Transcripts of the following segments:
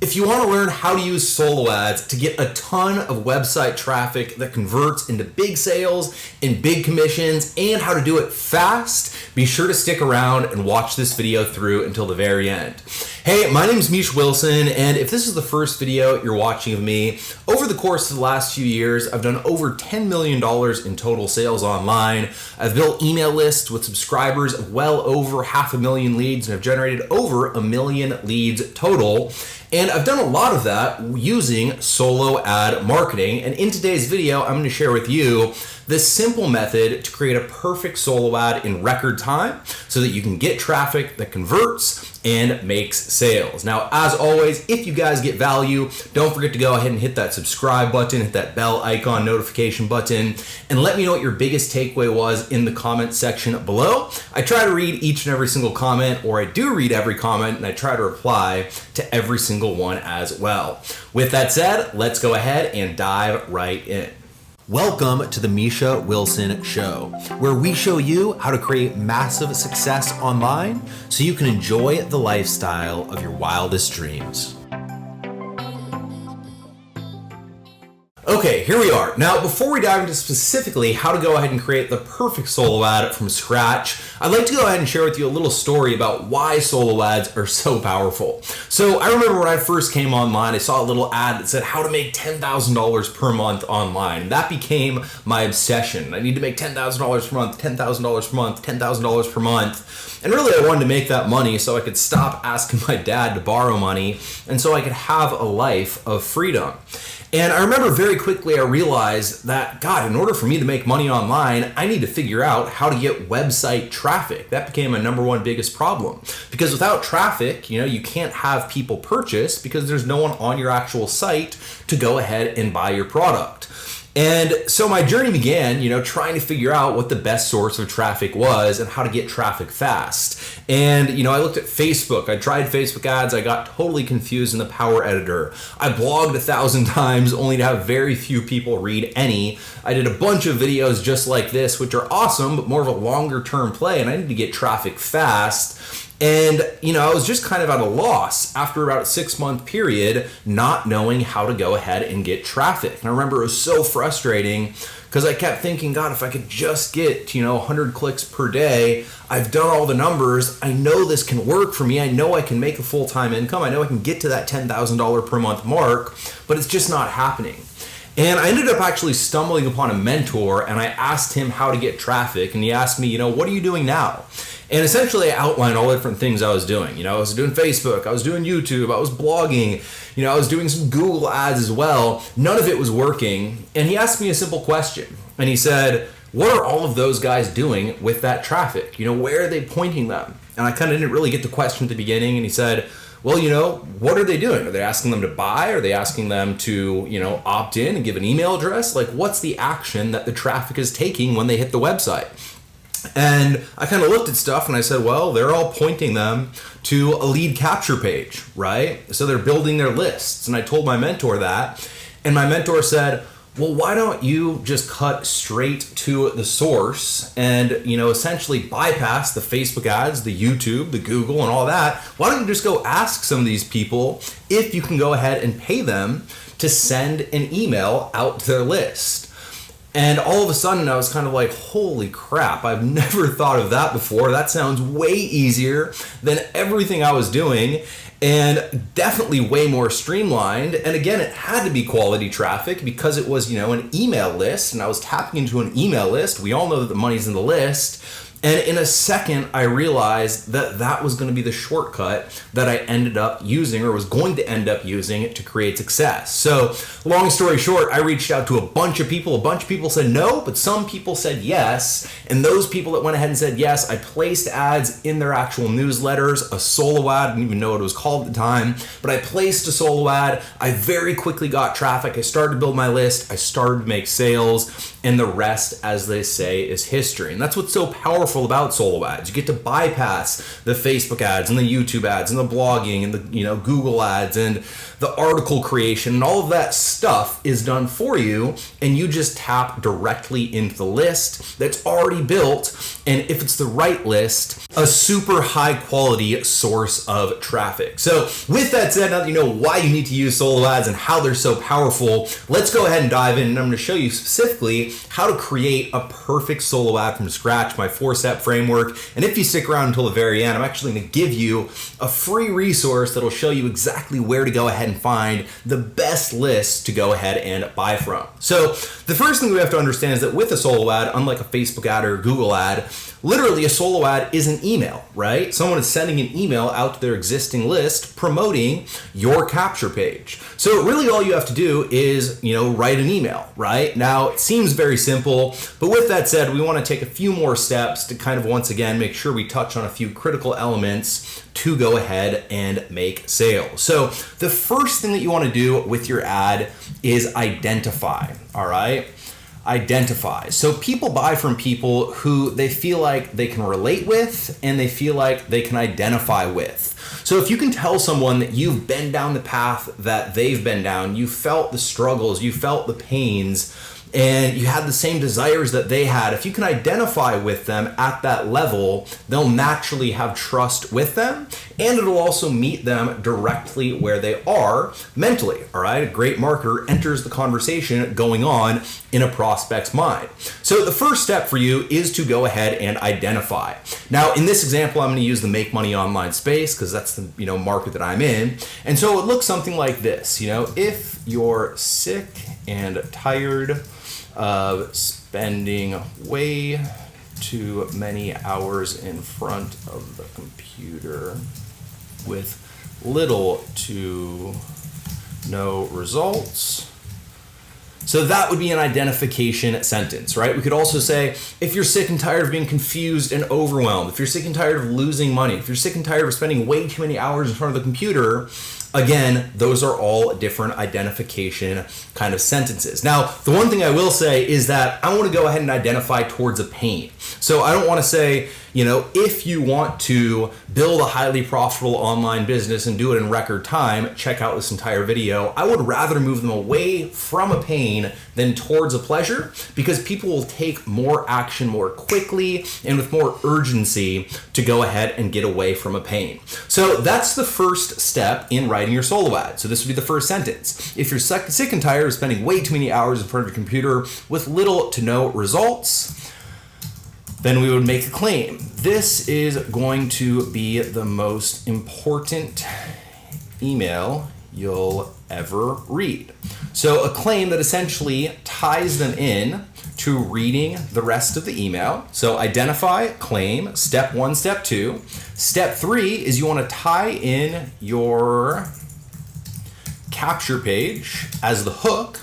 If you want to learn how to use Soloads to get a ton of website traffic that converts into big sales and big commissions and how to do it fast, be sure to stick around and watch this video through until the very end. Hey, my name is Misha Wilson, and if this is the first video you're watching of me, over the course of the last few years, I've done over $10 million in total sales online. I've built email lists with subscribers of well over 500,000 leads, and I've generated over 1 million leads total. And I've done a lot of that using solo ad marketing. And in today's video, I'm going to share with you the simple method to create a perfect solo ad in record time so that you can get traffic that converts and makes sales. Now, as always, if you guys get value, don't forget to go ahead and hit that subscribe button, hit that bell icon notification button, and let me know what your biggest takeaway was in the comment section below. I try to read each and every single comment, or I do read every comment, and I try to reply to every single one as well. With that said, let's go ahead and dive right in. Welcome to the Misha Wilson Show, where we show you how to create massive success online so you can enjoy the lifestyle of your wildest dreams. Okay, here we are. Now, before we dive into specifically how to go ahead and create the perfect solo ad from scratch, I'd like to go ahead and share with you a little story about why solo ads are so powerful. So I remember when I first came online, I saw a little ad that said how to make $10,000 per month online. That became my obsession. I need to make $10,000 per month, $10,000 per month, $10,000 per month. And really I wanted to make that money so I could stop asking my dad to borrow money and so I could have a life of freedom. And I remember very quickly I realized that, God, in order for me to make money online, I need to figure out how to get website traffic. That became my number one biggest problem. Because without traffic, you can't have people purchase because there's no one on your actual site to go ahead and buy your product. And so my journey began, trying to figure out what the best source of traffic was and how to get traffic fast. And, I looked at Facebook. I tried Facebook ads. I got totally confused in the Power Editor. I blogged 1,000 times only to have very few people read any. I did a bunch of videos just like this, which are awesome, but more of a longer term play. And I need to get traffic fast. And, I was just kind of at a loss after about a 6-month period, not knowing how to go ahead and get traffic. And I remember it was so frustrating because I kept thinking, God, if I could just get, 100 clicks per day, I've done all the numbers. I know this can work for me. I know I can make a full-time income. I know I can get to that $10,000 per month mark, but it's just not happening. And I ended up actually stumbling upon a mentor, and I asked him how to get traffic. And he asked me, what are you doing now? And essentially I outlined all the different things I was doing. I was doing Facebook, I was doing YouTube, I was blogging, I was doing some Google ads as well. None of it was working. And he asked me a simple question. And he said, what are all of those guys doing with that traffic? Where are they pointing them? And I kind of didn't really get the question at the beginning. And he said, well, what are they doing? Are they asking them to buy? Are they asking them to, opt in and give an email address? Like, what's the action that the traffic is taking when they hit the website? And I kind of looked at stuff and I said, well, they're all pointing them to a lead capture page, right? So they're building their lists. And I told my mentor that. And my mentor said, well, why don't you just cut straight to the source and, essentially bypass the Facebook ads, the YouTube, the Google, and all that? Why don't you just go ask some of these people if you can go ahead and pay them to send an email out to their list? And all of a sudden I was kind of like, holy crap, I've never thought of that before. That sounds way easier than everything I was doing and definitely way more streamlined. And again, it had to be quality traffic because it was, an email list, and I was tapping into an email list. We all know that the money's in the list. And in a second, I realized that that was going to be the shortcut that I ended up using, or was going to end up using, to create success. So long story short, I reached out to a bunch of people. A bunch of people said no, but some people said yes. And those people that went ahead and said yes, I placed ads in their actual newsletters, a solo ad. I didn't even know what it was called at the time, but I placed a solo ad. I very quickly got traffic. I started to build my list. I started to make sales, and the rest, as they say, is history. And that's what's so powerful powerful about Soloads. You get to bypass the Facebook ads and the YouTube ads and the blogging and the Google ads and the article creation, and all of that stuff is done for you, and you just tap directly into the list that's already built, and if it's the right list, a super high quality source of traffic. So with that said, now that you know why you need to use Soloads and how they're so powerful, let's go ahead and dive in, and I'm going to show you specifically how to create a perfect solo ad from scratch, my 4-step framework. And if you stick around until the very end, I'm actually going to give you a free resource that'll show you exactly where to go ahead and find the best list to go ahead and buy from. So the first thing we have to understand is that with a solo ad, unlike a Facebook ad or a Google ad, literally a solo ad is an email, right? Someone is sending an email out to their existing list promoting your capture page. So really all you have to do is, write an email, right? Now it seems very simple, but with that said, we want to take a few more steps to kind of once again make sure we touch on a few critical elements to go ahead and make sales. So the first thing that you want to do with your ad is identify, all right? Identify. So people buy from people who they feel like they can relate with and they feel like they can identify with. So if you can tell someone that you've been down the path that they've been down, you felt the struggles, you felt the pains, and you had the same desires that they had, if you can identify with them at that level, they'll naturally have trust with them, and it'll also meet them directly where they are mentally, all right? A great marketer enters the conversation going on in a prospect's mind. So the first step for you is to go ahead and identify. Now, in this example, I'm going to use the make money online space because that's the market that I'm in. And so it looks something like this. If you're sick and tired of spending way too many hours in front of the computer with little to no results. So that would be an identification sentence, right? We could also say, if you're sick and tired of being confused and overwhelmed, if you're sick and tired of losing money, if you're sick and tired of spending way too many hours in front of the computer, again, those are all different identification kind of sentences. Now, the one thing I will say is that I want to go ahead and identify towards a pain. So I don't want to say, if you want to build a highly profitable online business and do it in record time, check out this entire video. I would rather move them away from a pain than towards a pleasure, because people will take more action more quickly and with more urgency to go ahead and get away from a pain. So that's the first step in writing your solo ad. So this would be the first sentence. If you're sick and tired of spending way too many hours in front of your computer with little to no results, then we would make a claim. This is going to be the most important email you'll ever read. So a claim that essentially ties them in to reading the rest of the email. So identify, claim, step 1, step 2. Step 3 is you want to tie in your capture page as the hook.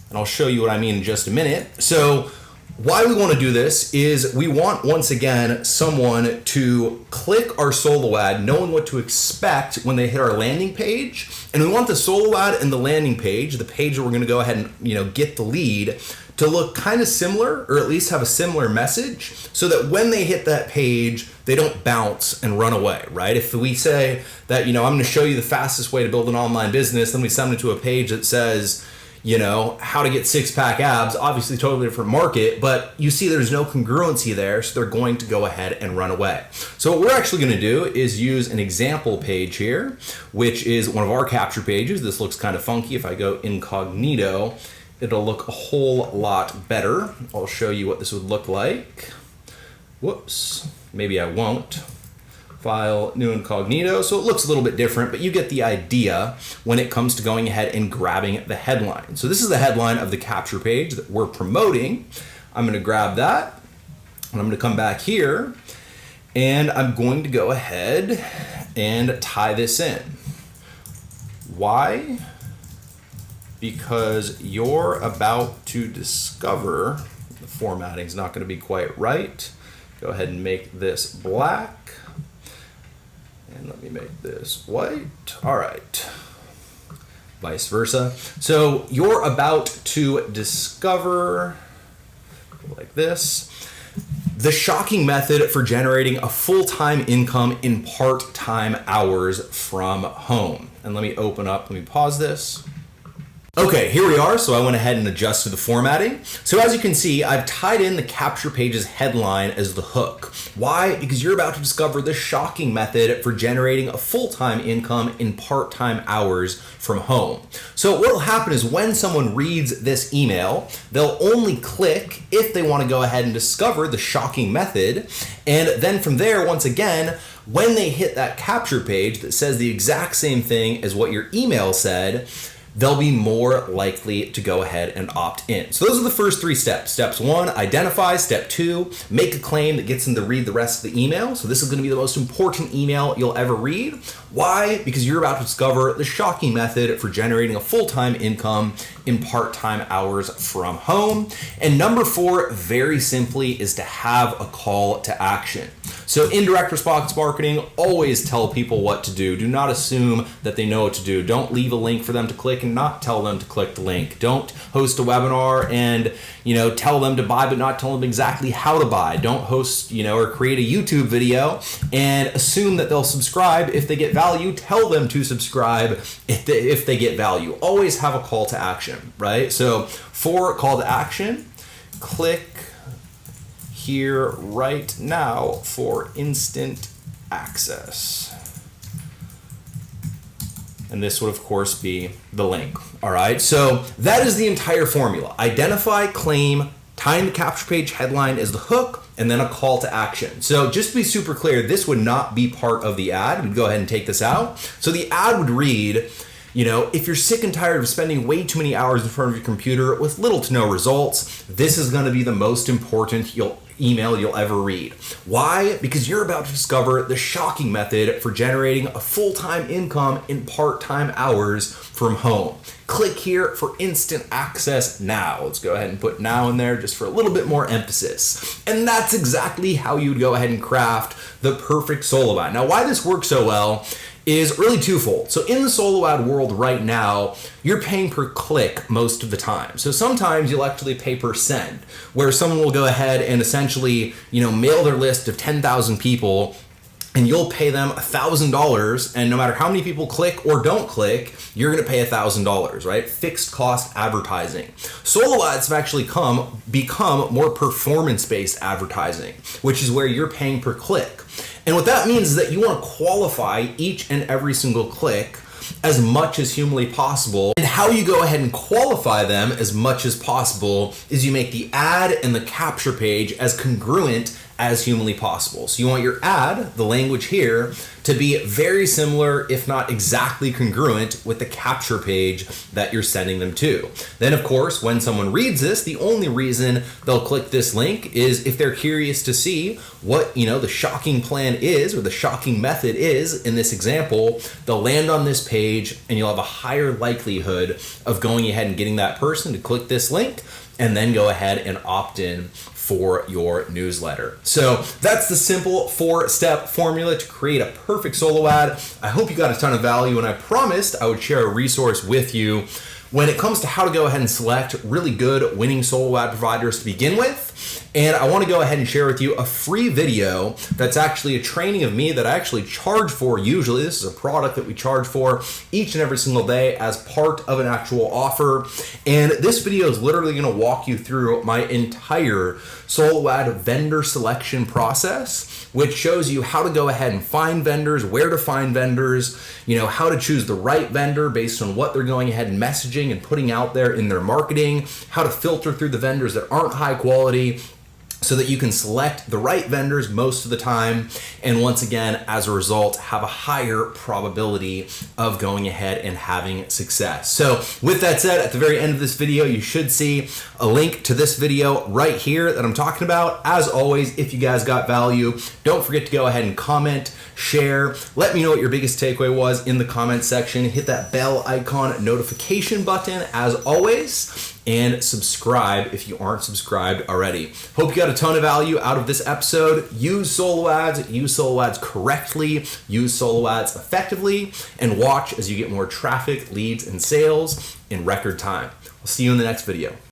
And I'll show you what I mean in just a minute. So why we want to do this is we want, once again, someone to click our solo ad knowing what to expect when they hit our landing page. And we want the solo ad and the landing page, the page where we're going to go ahead and get the lead, to look kind of similar, or at least have a similar message, so that when they hit that page, they don't bounce and run away, right? If we say that, I'm going to show you the fastest way to build an online business, then we send them to a page that says, how to get 6-pack abs, obviously totally different market, but you see there's no congruency there, so they're going to go ahead and run away. So what we're actually going to do is use an example page here, which is one of our capture pages. This looks kind of funky. If I go incognito, it'll look a whole lot better. I'll show you what this would look like. Whoops, maybe I won't. File, new incognito. So it looks a little bit different, but you get the idea when it comes to going ahead and grabbing the headline. So this is the headline of the capture page that we're promoting. I'm going to grab that, and I'm going to come back here, and I'm going to go ahead and tie this in. Why? Because you're about to discover, the formatting's not going to be quite right. Go ahead and make this black. And let me make this white. All right. Vice versa. So you're about to discover, like this, The shocking method for generating a full-time income in part-time hours from home. And let me pause this. Okay, here we are. So I went ahead and adjusted the formatting. So as you can see, I've tied in the capture page's headline as the hook. Why? Because you're about to discover the shocking method for generating a full-time income in part-time hours from home. So what will happen is when someone reads this email, they'll only click if they want to go ahead and discover the shocking method. And then from there, once again, when they hit that capture page that says the exact same thing as what your email said, they'll be more likely to go ahead and opt in. So those are the first three steps. Steps 1, identify. Step 2, make a claim that gets them to read the rest of the email. So this is going to be the most important email you'll ever read. Why? Because you're about to discover the shocking method for generating a full-time income in part-time hours from home. And number 4, very simply, is to have a call to action. So in direct response marketing, always tell people what to do. Do not assume that they know what to do. Don't leave a link for them to click and not tell them to click the link. Don't host a webinar and tell them to buy but not tell them exactly how to buy. Don't host or create a YouTube video and assume that they'll subscribe if they get value. Tell them to subscribe if they get value. Always have a call to action, right? So for call to action, click here right now for instant access. And this would, of course, be the link. All right, so that is the entire formula. Identify, claim, tying the capture page headline as the hook, and then a call to action. So just to be super clear, this would not be part of the ad. We'd go ahead and take this out. So the ad would read, if you're sick and tired of spending way too many hours in front of your computer with little to no results, this is going to be the most important email you'll ever read. Why? Because you're about to discover the shocking method for generating a full-time income in part-time hours from home. Click here for instant access now. Let's go ahead and put now in there just for a little bit more emphasis. And that's exactly how you'd go ahead and craft the perfect solo ad. Now, why this works so well is really twofold. So in the solo ad world right now, you're paying per click most of the time. So sometimes you'll actually pay per send, where someone will go ahead and essentially, mail their list of 10,000 people, and you'll pay them $1,000, and no matter how many people click or don't click, you're gonna pay $1,000, right? Fixed cost advertising. Solo ads have actually become more performance-based advertising, which is where you're paying per click. And what that means is that you want to qualify each and every single click as much as humanly possible. And how you go ahead and qualify them as much as possible is you make the ad and the capture page as congruent as humanly possible. So you want your ad, the language here, to be very similar, if not exactly congruent, with the capture page that you're sending them to. Then, of course, when someone reads this, the only reason they'll click this link is if they're curious to see what the shocking plan is, or the shocking method is. In this example, they'll land on this page, and you'll have a higher likelihood of going ahead and getting that person to click this link and then go ahead and opt in for your newsletter. So that's the simple 4-step formula to create a perfect solo ad. I hope you got a ton of value, and I promised I would share a resource with you when it comes to how to go ahead and select really good winning solo ad providers to begin with. And I want to go ahead and share with you a free video that's actually a training of me that I actually charge for usually. This is a product that we charge for each and every single day as part of an actual offer. And this video is literally going to walk you through my entire solo ad vendor selection process, which shows you how to go ahead and find vendors, where to find vendors, how to choose the right vendor based on what they're going ahead and messaging and putting out there in their marketing, how to filter through the vendors that aren't high quality, so that you can select the right vendors most of the time, and once again, as a result, have a higher probability of going ahead and having success. So with that said, at the very end of this video, you should see a link to this video right here that I'm talking about. As always, if you guys got value, don't forget to go ahead and comment, share, let me know what your biggest takeaway was in the comment section. Hit that bell icon notification button as always, and subscribe if you aren't subscribed already. Hope you got a ton of value out of this episode. Use solo ads correctly, use solo ads effectively, and watch as you get more traffic, leads, and sales in record time. I'll see you in the next video.